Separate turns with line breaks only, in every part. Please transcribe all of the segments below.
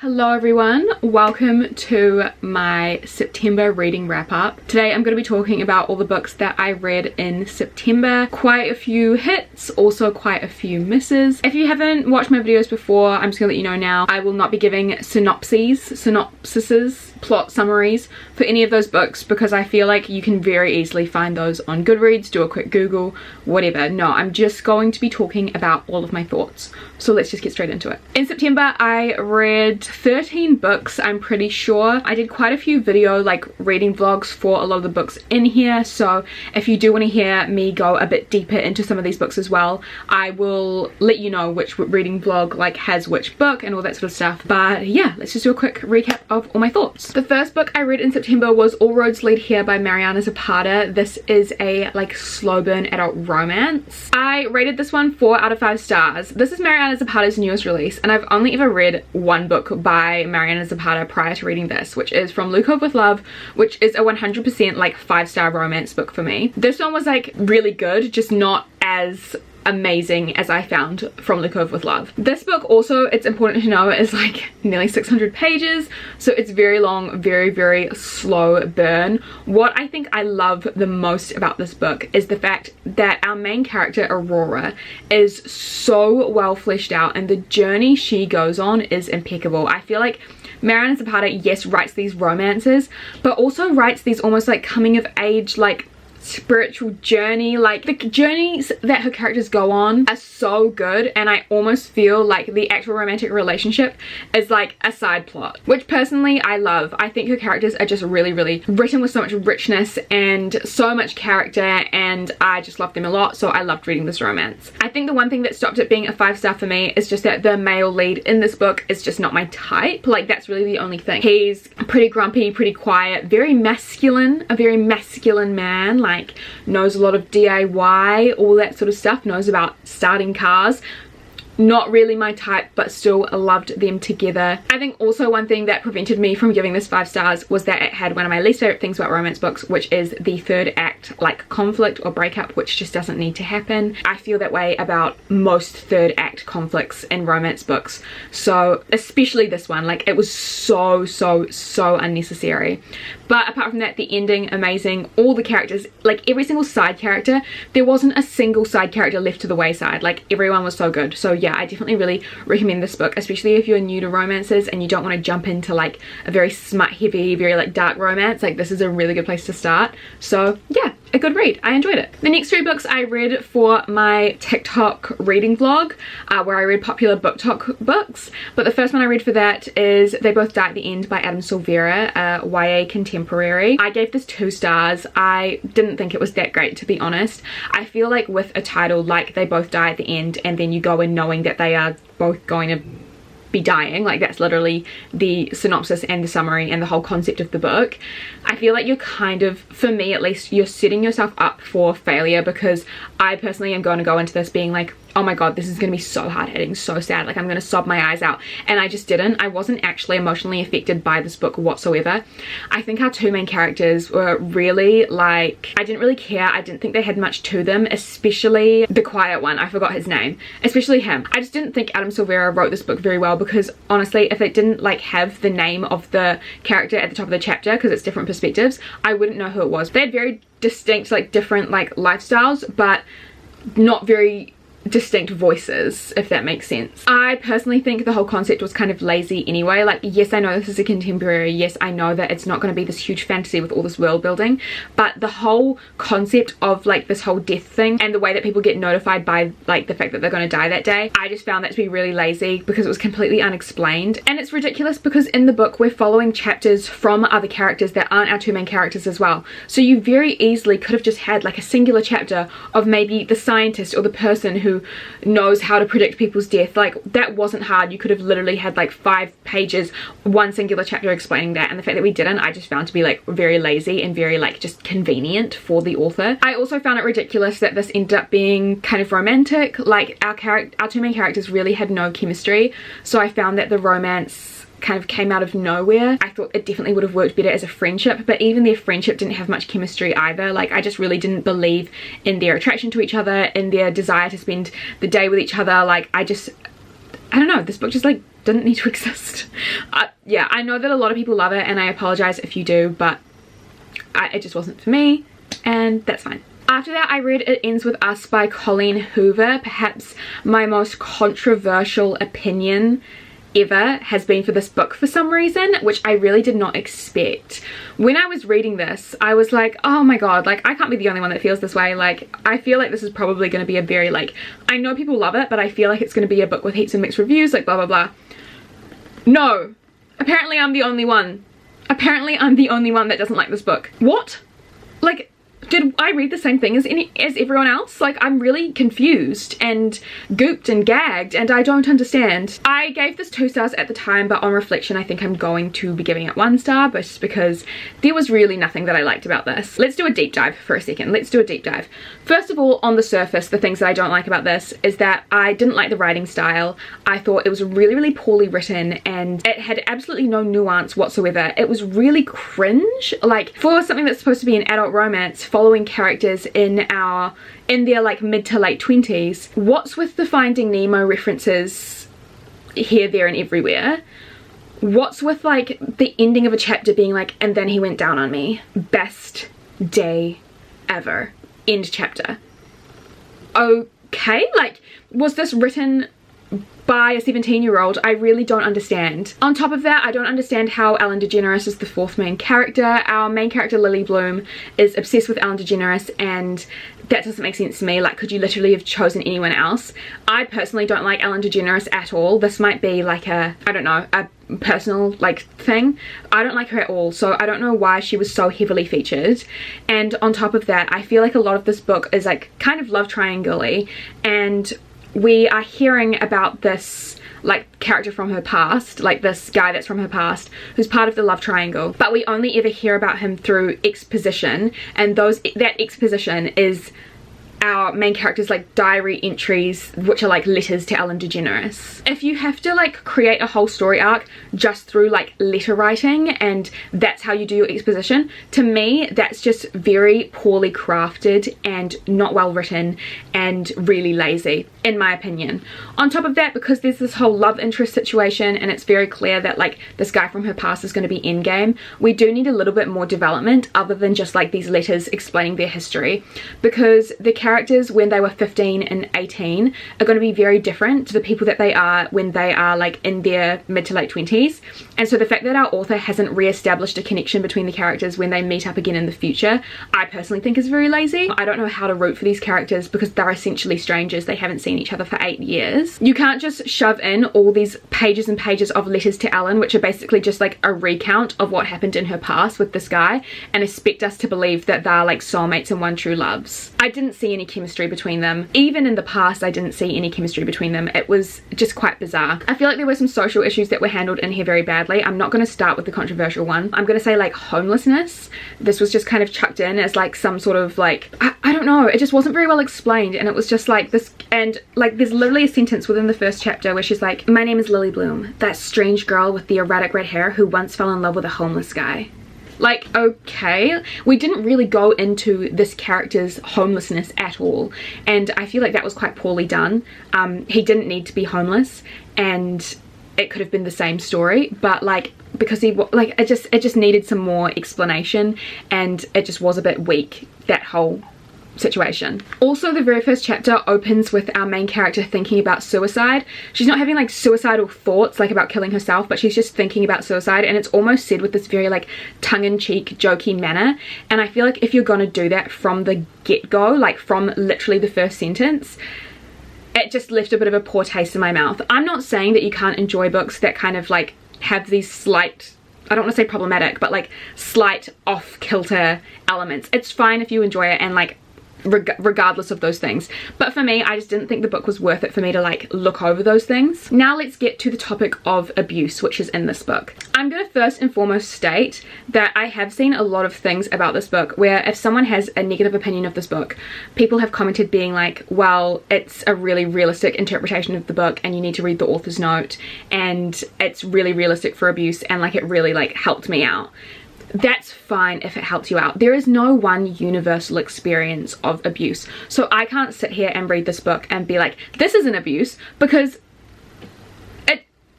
Hello everyone, welcome to my September reading wrap up. Today I'm going to be talking about all the books that I read in September. Quite a few hits, also quite a few misses. If you haven't watched my videos before, I'm just going to let you know now, I will not be giving synopsises, plot summaries for any of those books because I feel like you can very easily find those on Goodreads, do a quick Google, whatever. No, I'm just going to be talking about all of my thoughts. So let's just get straight into it. In September, I read 13 books, I'm pretty sure. I did quite a few video reading vlogs for a lot of the books in here, so if you do want to hear me go a bit deeper into some of these books as well, I will let you know which reading vlog has which book and all that sort of stuff. But yeah, let's just do a quick recap of all my thoughts. The first book I read in September was All Roads Lead Here by Mariana Zapata. This is a slow burn adult romance. I rated this one 4 out of 5 stars. This is Mariana Zapata's newest release, and I've only ever read one book by Mariana Zapata prior to reading this, which is From Lucifers with Love, which is a 100% 5-star romance book for me. This one was really good, just not as amazing as I found From Lucifers with Love. This book also, it's important to know, is nearly 600 pages, so it's very long, very slow burn. What I think I love the most about this book is the fact that our main character Aurora is so well fleshed out and the journey she goes on is impeccable. I feel like Mariana Zapata, yes, writes these romances, but also writes these almost coming of age, spiritual journey. The journeys that her characters go on are so good, and I almost feel like the actual romantic relationship is a side plot, which personally I love. I think her characters are just really written with so much richness and so much character, and I just love them a lot, so I loved reading this romance. I think the one thing that stopped it being a 5-star for me is just that the male lead in this book is just not my type. That's really the only thing. He's pretty grumpy, pretty quiet, very masculine, a very masculine man, knows a lot of DIY, all that sort of stuff, knows about starting cars. Not really my type, but still loved them together. I think also one thing that prevented me from giving this 5 stars was that it had one of my least favorite things about romance books, which is the third act conflict or breakup, which just doesn't need to happen. I feel that way about most third act conflicts in romance books, so especially this one. It was so unnecessary. But apart from that, the ending, amazing. All the characters, every single side character, there wasn't a single side character left to the wayside. Everyone was so good. So yeah, I definitely really recommend this book, especially if you're new to romances and you don't want to jump into a very smut heavy, very dark romance. This is a really good place to start. So yeah, a good read. I enjoyed it. The next 3 books I read for my TikTok reading vlog, where I read popular book talk books. But the first one I read for that is They Both Die at the End by Adam Silvera, a YA contemporary. I gave this 2 stars. I didn't think it was that great, to be honest. I feel with a title like They Both Die at the End, and then you go in knowing that they are both going to be dying, that's literally the synopsis and the summary and the whole concept of the book. I feel you're kind of, for me at least, you're setting yourself up for failure, because I personally am going to go into this being oh my god, this is going to be so hard-hitting, so sad, I'm going to sob my eyes out, and I just didn't. I wasn't actually emotionally affected by this book whatsoever. I think our 2 main characters were really I didn't really care. I didn't think they had much to them, especially the quiet one, I forgot his name, especially him. I just didn't think Adam Silvera wrote this book very well, because honestly, if it didn't have the name of the character at the top of the chapter, because it's different perspectives, I wouldn't know who it was. They had very distinct different lifestyles, but not very distinct voices, if that makes sense. I personally think the whole concept was kind of lazy anyway. Yes, I know this is a contemporary, yes, I know that it's not going to be this huge fantasy with all this world building, but the whole concept of this whole death thing and the way that people get notified by the fact that they're going to die that day, I just found that to be really lazy, because it was completely unexplained. And it's ridiculous because in the book we're following chapters from other characters that aren't our 2 main characters as well, so you very easily could have just had a singular chapter of maybe the scientist or the person who knows how to predict people's death. That wasn't hard. You could have literally had 5 pages, one singular chapter explaining that, and the fact that we didn't, I just found to be very lazy and very just convenient for the author. I also found it ridiculous that this ended up being kind of romantic. Our 2 main characters really had no chemistry, so I found that the romance kind of came out of nowhere. I thought it definitely would have worked better as a friendship, but even their friendship didn't have much chemistry either. Like, I just really didn't believe in their attraction to each other, in their desire to spend the day with each other. Like, I don't know, this book just like didn't need to exist. Yeah, I know that a lot of people love it, and I apologize if you do, but it just wasn't for me, and that's fine. After that, I read It Ends With Us by Colleen Hoover. Perhaps my most controversial opinion ever has been for this book for some reason, which I really did not expect. When I was reading this, I was like, oh my god, like, I can't be the only one that feels this way. Like, I feel like this is probably going to be a very, like, I know people love it, but I feel like it's going to be a book with heaps of mixed reviews, like blah blah blah. No, apparently I'm the only one. Apparently I'm the only one that doesn't like this book. What? Like, did I read the same thing as everyone else? Like, I'm really confused and gooped and gagged, and I don't understand. I gave this 2 stars at the time, but on reflection I think I'm going to be giving it 1 star, but just because there was really nothing that I liked about this. Let's do a deep dive for a second. Let's do a deep dive. First of all, on the surface, the things that I don't like about this is that I didn't like the writing style. I thought it was really poorly written, and it had absolutely no nuance whatsoever. It was really cringe. Like, for something that's supposed to be an adult romance following characters in their like mid to late 20s, what's with the Finding Nemo references here, there and everywhere? What's with like the ending of a chapter being like, and then he went down on me, best day ever, end chapter? Okay, like, was this written by a 17-year-old? I really don't understand. On top of that, I don't understand how Ellen DeGeneres is the 4th main character. Our main character, Lily Bloom, is obsessed with Ellen DeGeneres, and that doesn't make sense to me. Like, could you literally have chosen anyone else? I personally don't like Ellen DeGeneres at all. This might be like a, I don't know, a personal like thing. I don't like her at all, so I don't know why she was so heavily featured. And on top of that, I feel like a lot of this book is like kind of love triangle-y, and we are hearing about this like character from her past, like this guy that's from her past who's part of the love triangle, but we only ever hear about him through exposition, and that exposition is our main character's like diary entries, which are like letters to Ellen DeGeneres. If you have to like create a whole story arc just through like letter writing and that's how you do your exposition, to me that's just very poorly crafted and not well written and really lazy, in my opinion. On top of that, because there's this whole love interest situation and it's very clear that like this guy from her past is going to be endgame, we do need a little bit more development other than just like these letters explaining their history, because the characters when they were 15 and 18 are going to be very different to the people that they are when they are like in their mid to late 20s. And so the fact that our author hasn't re-established a connection between the characters when they meet up again in the future, I personally think is very lazy. I don't know how to root for these characters because they're essentially strangers. They haven't seen each other for 8 years. You can't just shove in all these pages and pages of letters to Ellen, which are basically just like a recount of what happened in her past with this guy, and expect us to believe that they're like soulmates and one true loves. I didn't see any chemistry between them. Even in the past, I didn't see any chemistry between them. It was just quite bizarre. I feel like there were some social issues that were handled in here very badly. I'm not going to start with the controversial one. I'm going to say like homelessness. This was just kind of chucked in as like some sort of like, I don't know, it just wasn't very well explained, and it was just like this, and like there's literally a sentence within the first chapter where she's like, my name is Lily Bloom, that strange girl with the erratic red hair who once fell in love with a homeless guy. Like, okay, we didn't really go into this character's homelessness at all, and I feel like that was quite poorly done. He didn't need to be homeless, and it could have been the same story, but like, because he like, it just needed some more explanation, and it just was a bit weak, that whole situation. Also, the very first chapter opens with our main character thinking about suicide. She's not having like suicidal thoughts like about killing herself, but she's just thinking about suicide, and it's almost said with this very like tongue-in-cheek jokey manner, and I feel like if you're gonna do that from the get-go, like from literally the first sentence, it just left a bit of a poor taste in my mouth. I'm not saying that you can't enjoy books that kind of like have these slight, I don't want to say problematic, but like slight off-kilter elements. It's fine if you enjoy it and like regardless of those things, but for me, I just didn't think the book was worth it for me to like look over those things. Now let's get to the topic of abuse, which is in this book. I'm gonna first and foremost state that I have seen a lot of things about this book where if someone has a negative opinion of this book, people have commented being like, well, it's a really realistic interpretation of the book and you need to read the author's note, and it's really realistic for abuse, and like it really like helped me out. That's fine if it helps you out. There is no one universal experience of abuse, so I can't sit here and read this book and be like, this is an abuse, because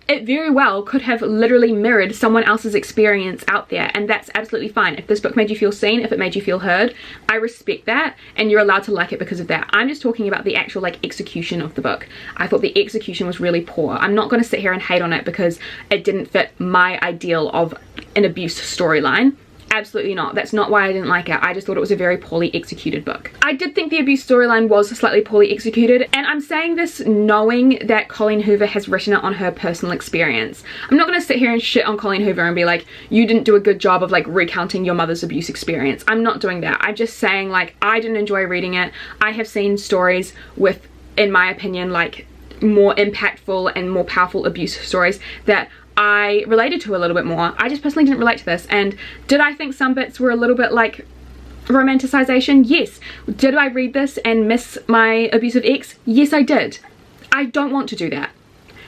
it very well could have literally mirrored someone else's experience out there, and that's absolutely fine. If this book made you feel seen, if it made you feel heard, I respect that, and you're allowed to like it because of that. I'm just talking about the actual like execution of the book. I thought the execution was really poor. I'm not going to sit here and hate on it because it didn't fit my ideal of an abuse storyline. Absolutely not. That's not why I didn't like it. I just thought it was a very poorly executed book. I did think the abuse storyline was slightly poorly executed, and I'm saying this knowing that Colleen Hoover has written it on her personal experience. I'm not going to sit here and shit on Colleen Hoover and be like, you didn't do a good job of like recounting your mother's abuse experience. I'm not doing that. I'm just saying like I didn't enjoy reading it. I have seen stories with, in my opinion, like more impactful and more powerful abuse stories that I related to a little bit more. I just personally didn't relate to this. And did I think some bits were a little bit like romanticization? Yes. Did I read this and miss my abusive ex? Yes, I did. I don't want to do that.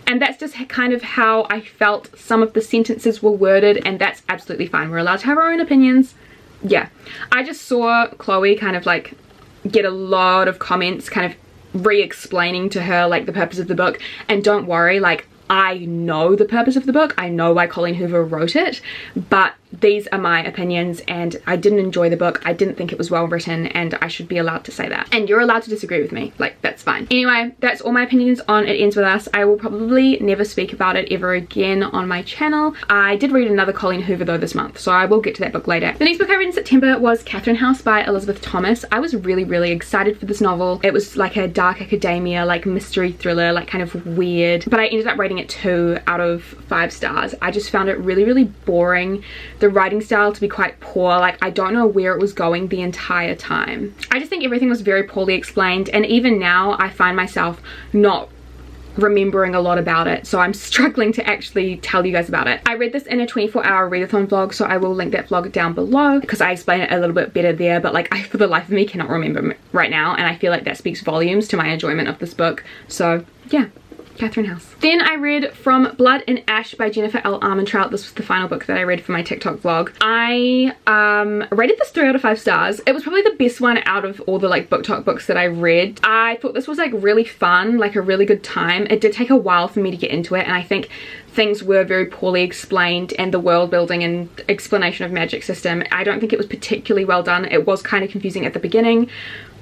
And that's just kind of how I felt some of the sentences were worded, and that's absolutely fine. We're allowed to have our own opinions. Yeah. I just saw Chloe kind of like get a lot of comments kind of re-explaining to her like the purpose of the book, and don't worry, like I know the purpose of the book. I know why Colleen Hoover wrote it, but these are my opinions, and I didn't enjoy the book. I didn't think it was well written, and I should be allowed to say that. And you're allowed to disagree with me. Like, that's fine. Anyway, that's all my opinions on It Ends With Us. I will probably never speak about it ever again on my channel. I did read another Colleen Hoover though this month, so I will get to that book later. The next book I read in September was Catherine House by Elizabeth Thomas. I was really excited for this novel. It was like a dark academia, like mystery thriller, like kind of weird, but I ended up rating it 2 out of 5 stars. I just found it really boring. The writing style to be quite poor. Like, I don't know where it was going the entire time. I just think everything was very poorly explained, and even now I find myself not remembering a lot about it, so I'm struggling to actually tell you guys about it. I read this in a 24-hour readathon vlog, so I will link that vlog down below because I explain it a little bit better there, but like I for the life of me cannot remember right now, and I feel like that speaks volumes to my enjoyment of this book. So yeah, Catherine House. Then I read From Blood and Ash by Jennifer L. Armentrout. This was the final book that I read for my TikTok vlog. I rated this 3 out of 5 stars. It was probably the best one out of all the like book talk books that I read. I thought this was like really fun, like a really good time. It did take a while for me to get into it, and I think things were very poorly explained, and the world building and explanation of magic system, I don't think it was particularly well done. It was kind of confusing at the beginning,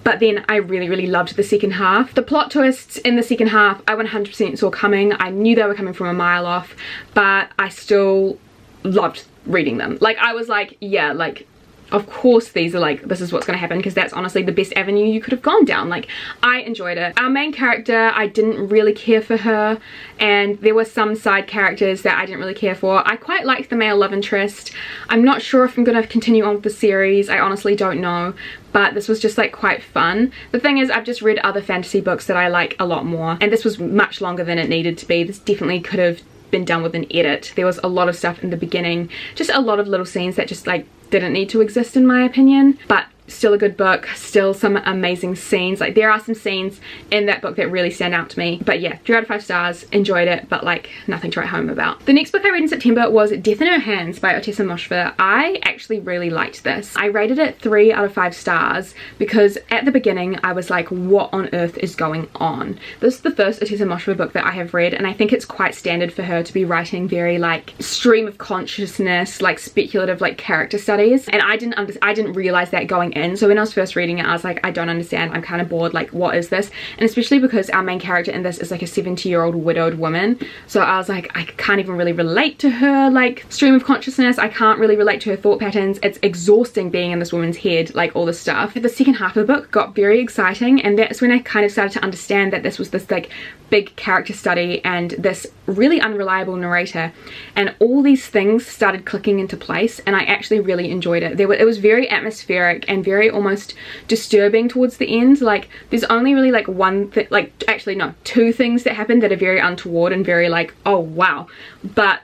but then I really loved the second half. The plot twists in the second half I 100% saw coming. I knew they were coming from a mile off, but I still loved reading them. Like, I was like, yeah, like of course these are like, this is what's gonna happen, because that's honestly the best avenue you could have gone down. Like, I enjoyed it. Our main character, I didn't really care for her, and there were some side characters that I didn't really care for. I quite liked the male love interest. I'm not sure if I'm gonna continue on with the series. I honestly don't know, but this was just like quite fun. The thing is, I've just read other fantasy books that I like a lot more, and this was much longer than it needed to be. This definitely could have been done with an edit. There was a lot of stuff in the beginning, just a lot of little scenes that just like didn't need to exist in my opinion, but still a good book, still some amazing scenes. Like, there are some scenes in that book that really stand out to me, but yeah, 3 out of 5 stars, enjoyed it, but like nothing to write home about. The next book I read in September was Death in Her Hands by Ottessa Moshfegh. I actually really liked this. I rated it 3 out of 5 stars because at the beginning I was like, what on earth is going on? This is the first Ottessa Moshfegh book that I have read, and I think it's quite standard for her to be writing very like stream of consciousness, like speculative, like character studies, and I didn't realize that going in. So when I was first reading it, I was like, I don't understand, I'm kind of bored, like what is this? And especially because our main character in this is like a 70-year-old widowed woman, so I was like, I can't even really relate to her like stream of consciousness. I can't really relate to her thought patterns. It's exhausting being in this woman's head, like all this stuff. The second half of the book got very exciting, and that's when I kind of started to understand that this was this like big character study and this really unreliable narrator, and all these things started clicking into place, and I actually really enjoyed it. It was very atmospheric and very almost disturbing towards the end. Like, there's only really like one thing, like actually no, 2 things that happen that are very untoward and very like, oh wow, but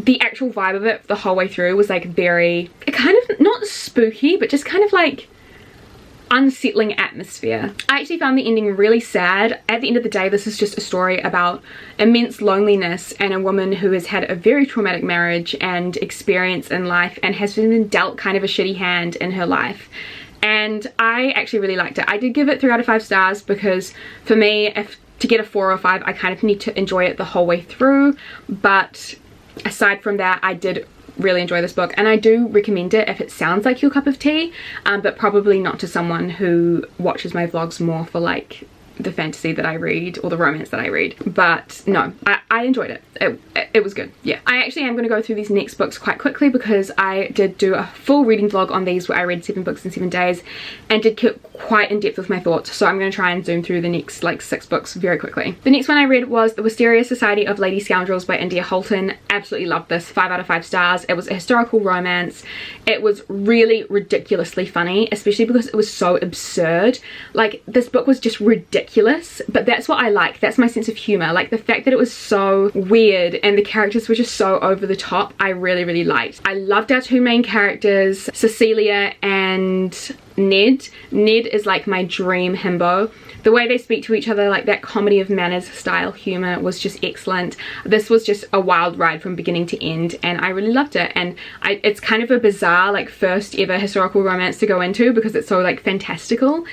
the actual vibe of it the whole way through was like very, kind of not spooky, but just kind of like unsettling atmosphere. I actually found the ending really sad. At the end of the day, this is just a story about immense loneliness and a woman who has had a very traumatic marriage and experience in life and has been dealt kind of a shitty hand in her life. And I actually really liked it. I did give it 3 out of 5 stars because for me, if to get a 4 or 5, I kind of need to enjoy it the whole way through. But aside from that, I did really enjoy this book, and I do recommend it if it sounds like your cup of tea, but probably not to someone who watches my vlogs more for like the fantasy that I read or the romance that I read. But no, I enjoyed it. It was good. Yeah, I actually am going to go through these next books quite quickly because I did do a full reading vlog on these where I read 7 books in 7 days and did get quite in depth with my thoughts, so I'm going to try and zoom through the next like 6 books very quickly. The next one I read was The Wisteria Society of Lady Scoundrels by India Holton. Absolutely loved this. 5 out of 5 stars. It was a historical romance. It was really ridiculously funny, especially because it was so absurd. Like, this book was just ridiculous, but that's what I like. That's my sense of humor. Like, the fact that it was so weird and the characters were just so over the top, I really liked. I loved our 2 main characters, Cecilia and Ned. Ned is like my dream himbo. The way they speak to each other, like that comedy of manners style humor was just excellent. This was just a wild ride from beginning to end, and I really loved it. And it's kind of a bizarre like first ever historical romance to go into because it's so like fantastical,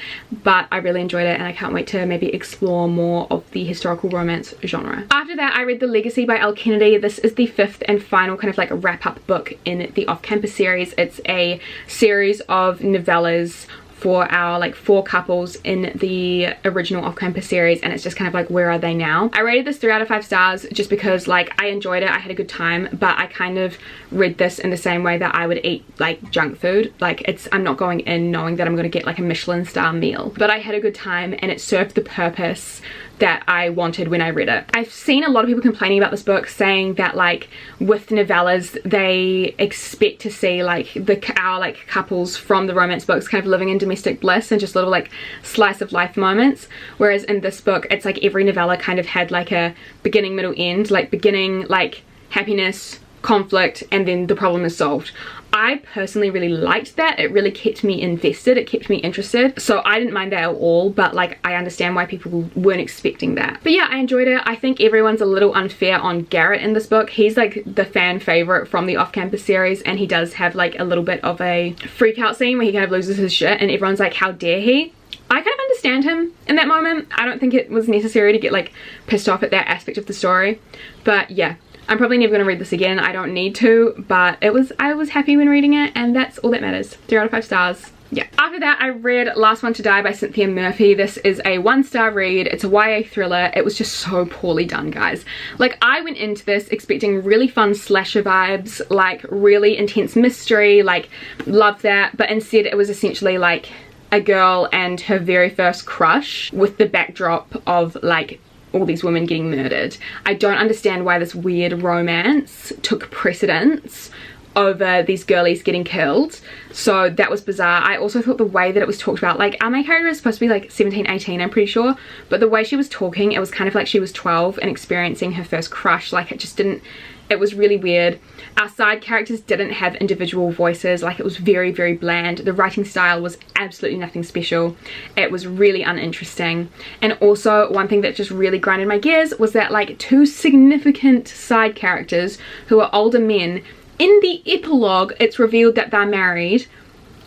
but I really enjoyed it and I can't wait to maybe explore more of the historical romance genre. After that, I read The Legacy by Elle Kennedy. This is the 5th and final kind of like wrap-up book in the Off-Campus series. It's a series of novellas for our like 4 couples in the original Off-Campus series, and it's just kind of like, where are they now? I rated this 3 out of 5 stars just because like I enjoyed it, I had a good time, but I kind of read this in the same way that I would eat like junk food. Like, I'm not going in knowing that I'm going to get like a Michelin star meal, but I had a good time and it served the purpose that I wanted when I read it. I've seen a lot of people complaining about this book, saying that like with novellas they expect to see like our like couples from the romance books kind of living in domestic bliss and just little like slice of life moments, whereas in this book it's like every novella kind of had like a beginning, middle, end. Like beginning like happiness, conflict, and then the problem is solved. I personally really liked that. It really kept me invested, it kept me interested, so I didn't mind that at all, but like I understand why people weren't expecting that. But yeah, I enjoyed it. I think everyone's a little unfair on Garrett in this book. He's like the fan favorite from the Off-Campus series, and he does have like a little bit of a freak out scene where he kind of loses his shit and everyone's like, how dare he? I kind of understand him in that moment. I don't think it was necessary to get like pissed off at that aspect of the story, but yeah, I'm probably never going to read this again. I don't need to, but I was happy when reading it, and that's all that matters. 3 out of 5 stars. Yeah. After that, I read Last One to Die by Cynthia Murphy. This is a 1-star read. It's a YA thriller. It was just so poorly done, guys. Like, I went into this expecting really fun slasher vibes, like really intense mystery, like love that, but instead it was essentially like a girl and her very first crush with the backdrop of like all these women getting murdered. I don't understand why this weird romance took precedence over these girlies getting killed, so that was bizarre. I also thought the way that it was talked about, like our main character is supposed to be like 17, 18, I'm pretty sure, but the way she was talking, it was kind of like she was 12 and experiencing her first crush. Like, it just didn't, it was really weird. Our side characters didn't have individual voices. Like, it was very bland. The writing style was absolutely nothing special. It was really uninteresting. And also, one thing that just really grinded my gears was that like 2 significant side characters who are older men, in the epilogue it's revealed that they're married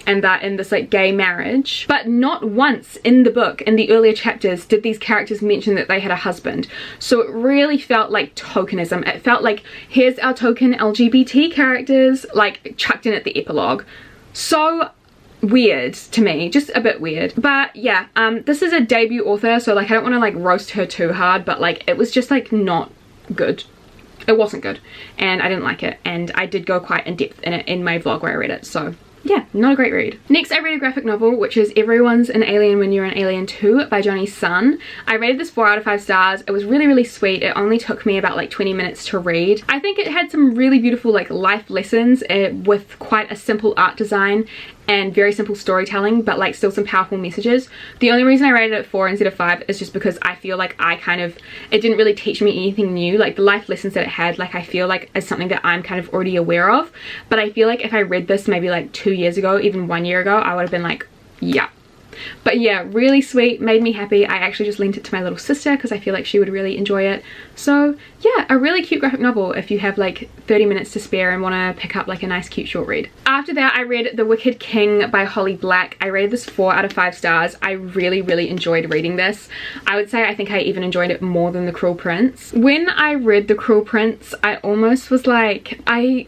and that in this like gay marriage, but not once in the book, in the earlier chapters, did these characters mention that they had a husband. So it really felt like tokenism. It felt like, here's our token LGBT characters, like chucked in at the epilogue. So weird to me, just a bit weird. But yeah, this is a debut author, so like I don't want to like roast her too hard, but like it was just like not good. It wasn't good, and I didn't like it, and I did go quite in depth in it in my vlog where I read it, so yeah, not a great read. Next, I read a graphic novel, which is Everyone's an Alien When You're an Alien Too by Johnny Sun. I rated this 4 out of 5 stars. It was really sweet. It only took me about like 20 minutes to read. I think it had some really beautiful like life lessons with quite a simple art design and very simple storytelling, but like still some powerful messages. The only reason I rated it 4 instead of 5 is just because I feel like it didn't really teach me anything new. Like the life lessons that it had, like I feel like is something that I'm kind of already aware of, but I feel like if I read this maybe like 2 years ago, even 1 year ago, I would have been like, yeah. But yeah, really sweet, made me happy. I actually just lent it to my little sister because I feel like she would really enjoy it. So yeah, a really cute graphic novel if you have like 30 minutes to spare and want to pick up like a nice cute short read. After that, I read The Wicked King by Holly Black. I rated this 4 out of 5 stars. I really enjoyed reading this. I would say I think I even enjoyed it more than The Cruel Prince. When I read The Cruel Prince, I almost was like, I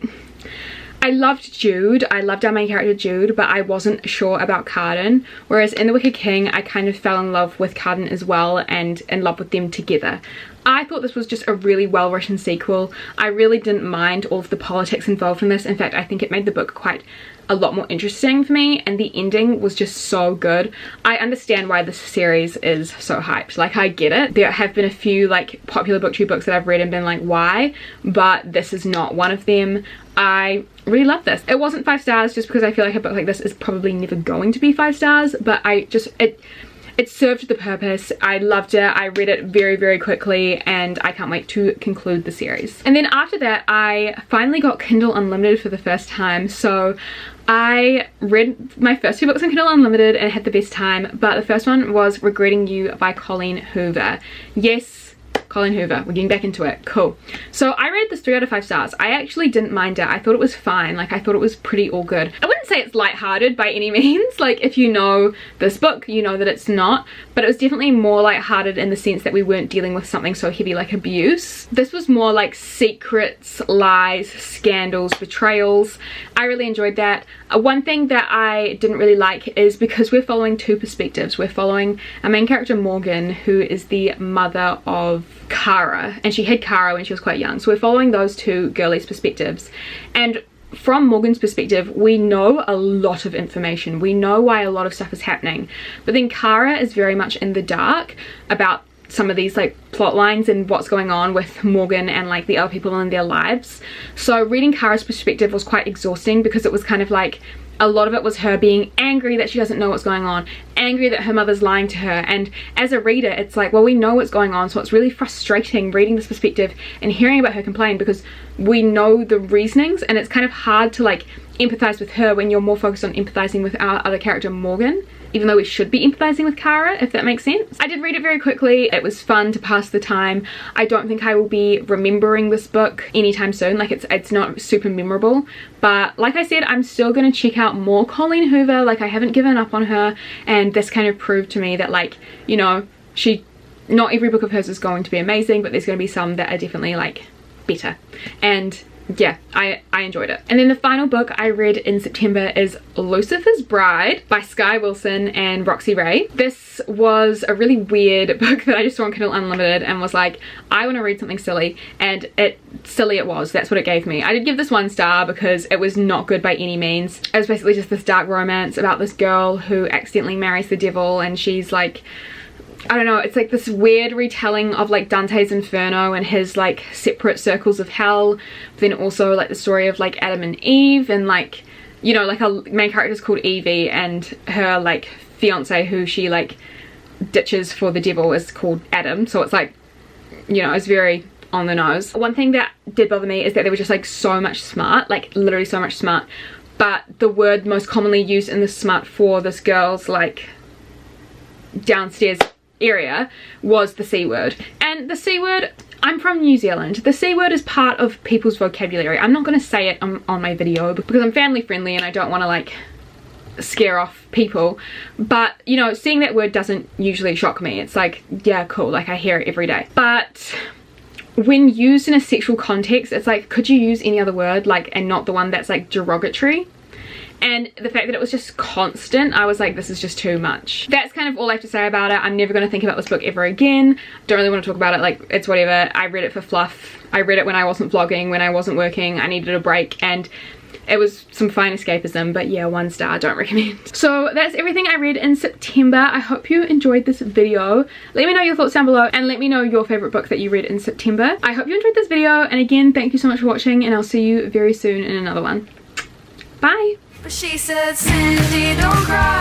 loved Jude. I loved our main character Jude, but I wasn't sure about Cardan. Whereas in The Wicked King, I kind of fell in love with Cardan as well and in love with them together. I thought this was just a really well written sequel. I really didn't mind all of the politics involved in this. In fact, I think it made the book quite a lot more interesting for me, and the ending was just so good. I understand why this series is so hyped. Like, I get it. There have been a few like popular booktube books that I've read and been like, why? But this is not one of them. I really love this. It wasn't 5 stars just because I feel like a book like this is probably never going to be 5 stars, but it served the purpose. I loved it. I read it very quickly, and I can't wait to conclude the series. And then after that, I finally got Kindle Unlimited for the first time. So I read my first 2 books on Kindle Unlimited and had the best time, but the first one was Regretting You by Colleen Hoover. Yes, Colleen Hoover, we're getting back into it. Cool. So I rated this 3 out of 5 stars. I actually didn't mind it. I thought it was fine. Like, I thought it was pretty all good. I wouldn't say it's lighthearted by any means. Like, if you know this book, you know that it's not. But it was definitely more lighthearted in the sense that we weren't dealing with something so heavy like abuse. This was more like secrets, lies, scandals, betrayals. I really enjoyed that. One thing that I didn't really like is because we're following 2 perspectives. We're following our main character Morgan, who is the mother of Kara, and she had Kara when she was quite young. So we're following those 2 girlies' perspectives, and from Morgan's perspective, we know a lot of information. We know why a lot of stuff is happening, but then Kara is very much in the dark about some of these like plot lines and what's going on with Morgan and like the other people in their lives. So reading Kara's perspective was quite exhausting because it was kind of like a lot of it was her being angry that she doesn't know what's going on, angry that her mother's lying to her, and as a reader it's like, well, we know what's going on, so it's really frustrating reading this perspective and hearing about her complain because we know the reasonings, and it's kind of hard to like empathize with her when you're more focused on empathizing with our other character Morgan, even though we should be empathizing with Kara, if that makes sense. I did read it very quickly. It was fun to pass the time. I don't think I will be remembering this book anytime soon. Like, it's not super memorable, but like I said, I'm still gonna check out more Colleen Hoover. Like, I haven't given up on her, and this kind of proved to me that, like, you know, not every book of hers is going to be amazing, but there's gonna be some that are definitely like better. And yeah, I enjoyed it. And then the final book I read in September is Lucifer's Bride by Skye Wilson and Roxy Ray. This was a really weird book that I just saw on Kindle Unlimited and was like, I want to read something silly, and silly it was. That's what it gave me. I did give this 1 star because it was not good by any means. It was basically just this dark romance about this girl who accidentally marries the devil, and she's like, I don't know, it's like this weird retelling of like Dante's Inferno and his like separate circles of hell, but then also like the story of like Adam and Eve, and like, you know, like our main character is called Evie, and her like fiance who she like ditches for the devil is called Adam. So it's like, you know, it's very on the nose. One thing that did bother me is that there was just like so much smart, like literally so much smart, but the word most commonly used in the smart for this girl's like downstairs area was the C word. And the C word, I'm from New Zealand, the C word is part of people's vocabulary. I'm not going to say it on my video because I'm family friendly and I don't want to like scare off people, but you know, seeing that word doesn't usually shock me. It's like, yeah, cool, like I hear it every day. But when used in a sexual context, it's like, could you use any other word, like, and not the one that's like derogatory? And the fact that it was just constant, I was like, this is just too much. That's kind of all I have to say about it. I'm never going to think about this book ever again. Don't really want to talk about it. Like, it's whatever. I read it for fluff. I read it when I wasn't vlogging, when I wasn't working. I needed a break, and it was some fine escapism, but yeah, 1 star, don't recommend. So that's everything I read in September. I hope you enjoyed this video. Let me know your thoughts down below, and let me know your favorite book that you read in September. I hope you enjoyed this video, and again, thank you so much for watching, and I'll see you very soon in another one. Bye!
But she said, Cindy, don't cry.